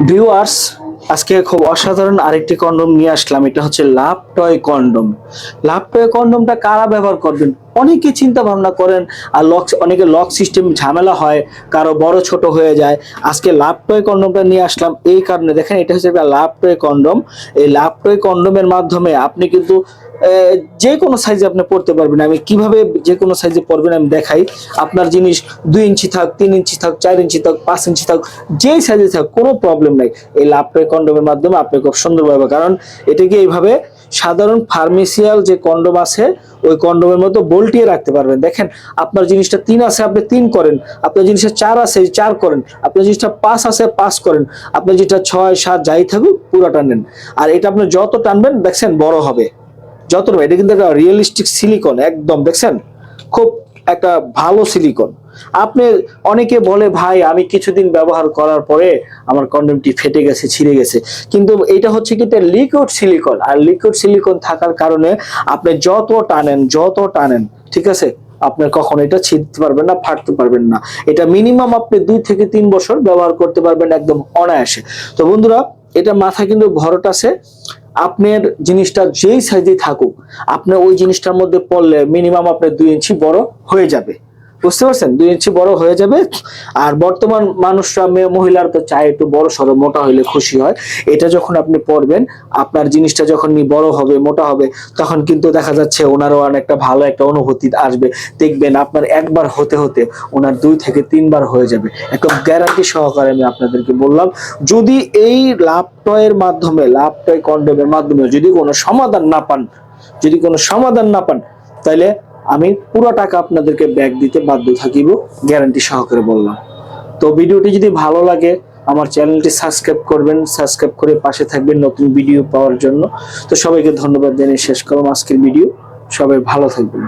Viewers, আজকে খুব অসাধারণ আরেকটি কন্ডম নিয়ে আসলাম। এটা হচ্ছে লাভ টয় কন্ডম। লাভ টয় কন্ডমটা কারা ব্যবহার করবেন? অনেকে চিন্তা ভাবনা করেন, আর অনেকে লক সিস্টেম ঝামেলা হয়, কারো বড় ছোট হয়ে যায়। আজকে লাভ টয় কন্ডমটা নিয়ে আসলাম এই কারণে। দেখেন, এটা হচ্ছে একটা লাভ টয় কন্ডম। এই লাভ টয় কন্ডমের মাধ্যমে আপনি কিন্তু যে কোনো সাইজে আপনি পড়তে পারবেন। আমি কিভাবে যে কোনো সাইজে পড়বেন আমি দেখাই। আপনার জিনিস 2 ইঞ্চি থাক, 3 ইঞ্চি থাক, 4 ইঞ্চি থাক, 5 ইঞ্চি থাক, যেই সাইজে থাক, কোনো প্রবলেম নাই। এই লাভ টয় কন্ডমের মাধ্যমে আপনি খুব সুন্দরভাবে, কারণ এটাকে এইভাবে সাধারণ ফার্মেসিয়াল যে কন্ডম আছে ওই কন্ডমের মতো বল্টিয়ে রাখতে পারবেন। দেখেন, আপনার জিনিসটা 3 আছে, আপনি 3 করেন। আপনার জিনিসটা 4 আছে, 4 করেন। আপনার জিনিসটা 5 আছে, 5 করেন। আপনার যেটা 6, 7 যাই থাকুক পুরোটা নেন। আর এটা আপনি যত টানবেন দেখছেন বড় হবে। যতটা, এটা কিন্তু একটা রিয়েলিস্টিক সিলিকন, একদম দেখছেন খুব একটা ভালো সিলিকন। আপনি, অনেকে বলে ভাই আমি কিছুদিন ব্যবহার করার পরে আমার কন্ডমটি ফেটে গেছে, ছিঁড়ে গেছে, কিন্তু এটা হচ্ছে কি লিকুইড সিলিকন। আর লিকুইড সিলিকন থাকার কারণে আপনি যত টানেন, ঠিক আছে, আপনার কখনো এটা ছিঁড়তে পারবেন না, ফাটতে পারবেন না। এটা মিনিমাম আপনি 2 থেকে 3 বছর ব্যবহার করতে পারবেন একদম অনায়াসে। তো বন্ধুরা, এটা মাথায় কিন্তু ভরট আছে। আপনার জিনিসটা যেই সাইজে থাকুক, আপনি ওই জিনিসটার মধ্যে পড়লে মিনিমাম আপনার 2 ইঞ্চি বড় হয়ে যাবে। বুঝতে পারছেন? 2 ইঞ্চি বড় হয়ে যাবে। আর বর্তমান মানুষরা, মহিলার তো চায় একটু বড় সড়ো, মোটা হইলে খুশি হয়। এটা যখন আপনি পড়বেন, আপনার জিনিসটা যখন বড় হবে, মোটা হবে, তখন কিন্তু দেখা যাচ্ছে ওনারও অনেকটা ভালো একটা অনুভূতি আসবে। দেখবেন আপনার একবার হতে হতে ওনার 2 থেকে 3 বার হয়ে যাবে। একদম গ্যারান্টি সহকারে আমি আপনাদেরকে বললাম। যদি এই লাভ টয়ের মাধ্যমে, লাভ টয় কন্ডোমের মাধ্যমে যদি কোনো সমাধান না পান, তাহলে আমি পুরো টাকা আপনাদেরকে ব্যাক দিতে বাধ্য থাকিব, গ্যারান্টি সহকারে বললাম। তো ভিডিওটি যদি ভালো লাগে আমার চ্যানেলটি সাবস্ক্রাইব করবেন, সাবস্ক্রাইব করে পাশে থাকবেন নতুন ভিডিও পাওয়ার জন্য। তো সবাইকে ধন্যবাদ জানিয়ে শেষ করলাম আজকের ভিডিও। সবাই ভালো থাকবেন।